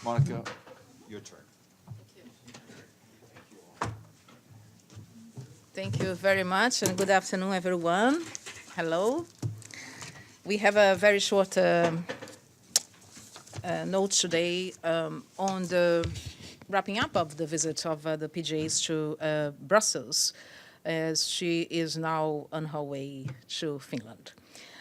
Monica, your turn. Thank you very much, and good afternoon, everyone. Hello. We have a very short note today on the wrapping up of the visit of the PJs to Brussels, as she is now on her way to Finland.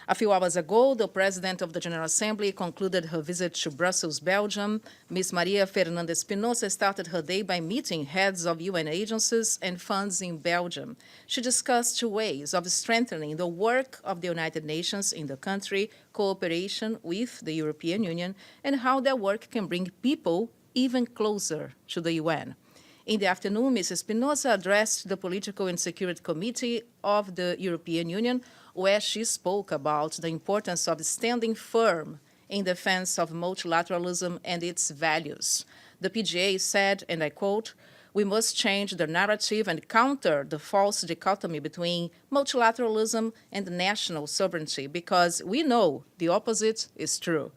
A few hours ago, the President of the General Assembly concluded her visit to Brussels, Belgium. Ms. María Fernanda Espinosa started her day by meeting heads of UN agencies and funds in Belgium. She discussed ways of strengthening the work of the United Nations in the country, cooperation with the European Union, and how their work can bring people even closer to the UN. In the afternoon, Ms. Espinosa addressed the Political and Security Committee of the European Union, where she spoke about the importance of standing firm in defense of multilateralism and its values. The PGA said, and I quote, "We must change the narrative and counter the false dichotomy between multilateralism and national sovereignty, because we know the opposite is true."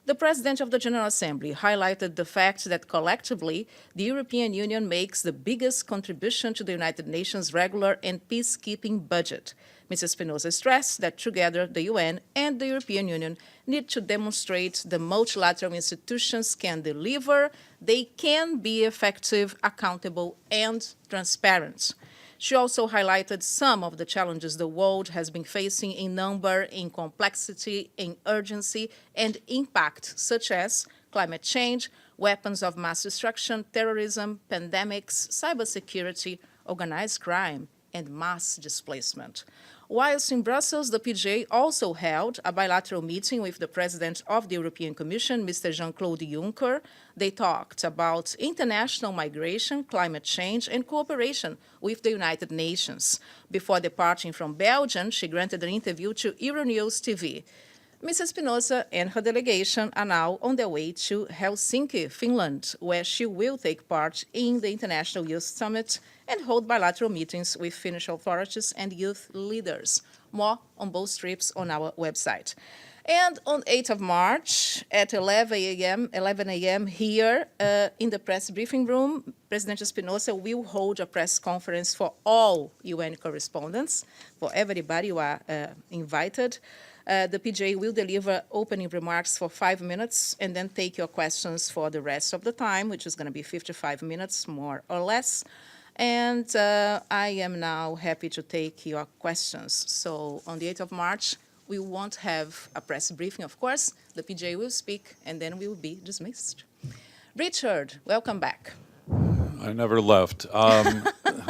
The President of the General Assembly highlighted the fact that collectively, the European Union makes the biggest contribution to the United Nations regular and peacekeeping budget. Ms. Espinosa stressed that together the UN and the European Union need to demonstrate the multilateral institutions can deliver, they can be effective, accountable, and transparent. She also highlighted some of the challenges the world has been facing in number, in complexity, in urgency, and impact, such as climate change, weapons of mass destruction, terrorism, pandemics, cybersecurity, organized crime, and mass displacement. Whilst in Brussels, the PGA also held a bilateral meeting with the President of the European Commission, Mr. Jean-Claude Juncker. They talked about international migration, climate change, and cooperation with the United Nations. Before departing from Belgium, she granted an interview to Euronews TV. Ms. Espinosa and her delegation are now on their way to Helsinki, Finland, where she will take part in the International Youth Summit and hold bilateral meetings with Finnish authorities and youth leaders. More on both trips on our website. And on 8th of March at 11 a.m. here in the press briefing room, President Espinosa will hold a press conference for all UN correspondents. For everybody, you are invited. The PJ will deliver opening remarks for 5 minutes and then take your questions for the rest of the time, which is going to be 55 minutes, more or less. And I am now happy to take your questions. So on the 8th of March, we won't have a press briefing, of course. The PJ will speak, and then we will be dismissed. Richard, welcome back. I never left.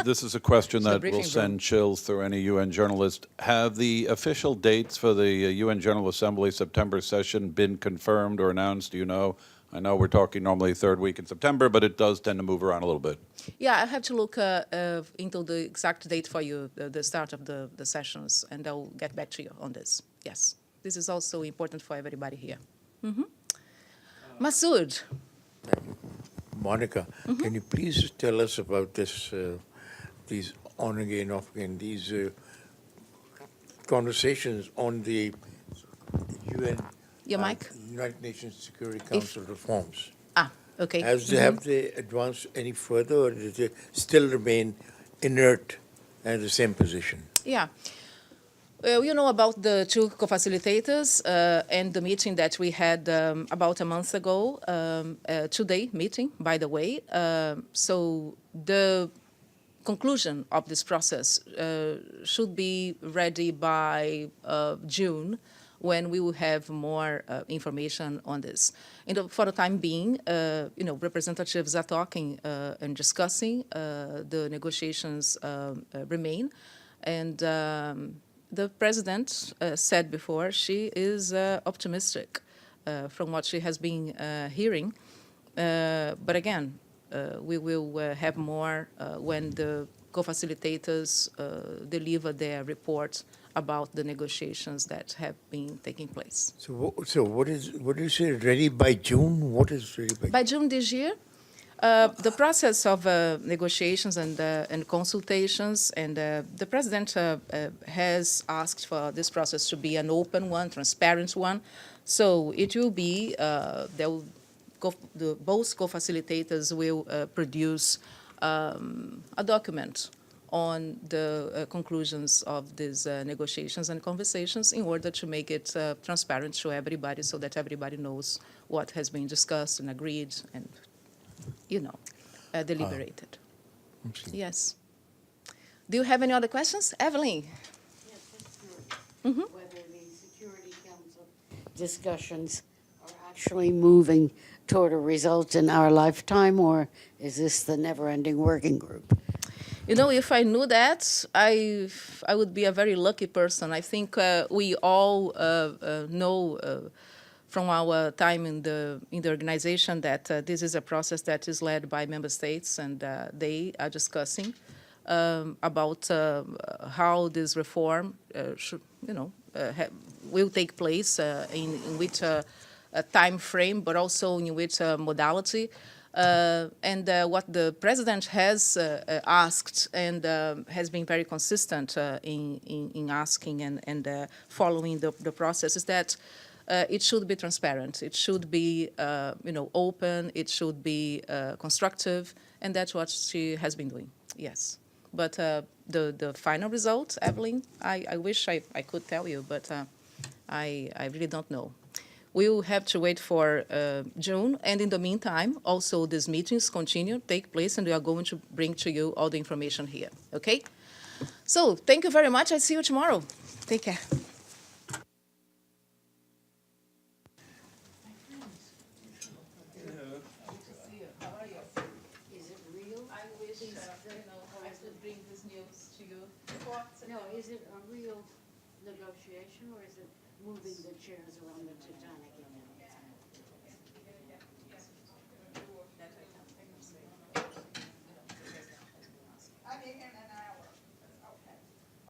This is a question that will briefing send chills through any UN journalist. Have the official dates for the UN General Assembly September session been confirmed or announced? Do you know? I know we're talking normally third week in September, but it does tend to move around a little bit. Yeah, I have to look into the exact date for you, the start of the sessions, and I'll get back to you on this. Yes, this is also important for everybody here. Masood. Monica, can you please tell us about this, these on again, off again, these conversations on the UN, Your mic? United Nations Security Council reforms? Okay. Have they advanced any further, or do they still remain inert at the same position? Yeah. You know about the two co-facilitators and the meeting that we had about a month ago, two-day meeting, by the way. So the conclusion of this process should be ready by June, when we will have more information on this. For the time being, representatives are talking and discussing. The negotiations remain, and the president said before she is optimistic from what she has been hearing. But again, we will have more when the co-facilitators deliver their report about the negotiations that have been taking place. So what is it, ready by June? What is ready by June? By June this year, the process of negotiations and consultations, and the president has asked for this process to be an open one, transparent one. So it will be, there will both co-facilitators will produce a document on the conclusions of these negotiations and conversations in order to make it transparent to everybody so that everybody knows what has been discussed and agreed and, deliberated. Yes. Do you have any other questions? Evelyn? Yes, just whether the Security Council discussions are actually moving toward a result in our lifetime, or is this the never-ending working group? If I knew that, I would be a very lucky person. I think we all know from our time in the organization that this is a process that is led by member states, and they are discussing about how this reform should, will take place, in which time frame, but also in which modality. And what the president has asked and has been very consistent in asking and following the process is that it should be transparent. It should be, open. It should be constructive, and that's what she has been doing. Yes, but the final result, Evelyn, I wish I could tell you, but I really don't know. We will have to wait for June, and in the meantime, also these meetings take place, and we are going to bring to you all the information here, okay? So, thank you very much. I see you tomorrow. Take care. Is it real? I wish I could bring this news to you. No, is it a real negotiation, or is it moving the chairs around the Titanic?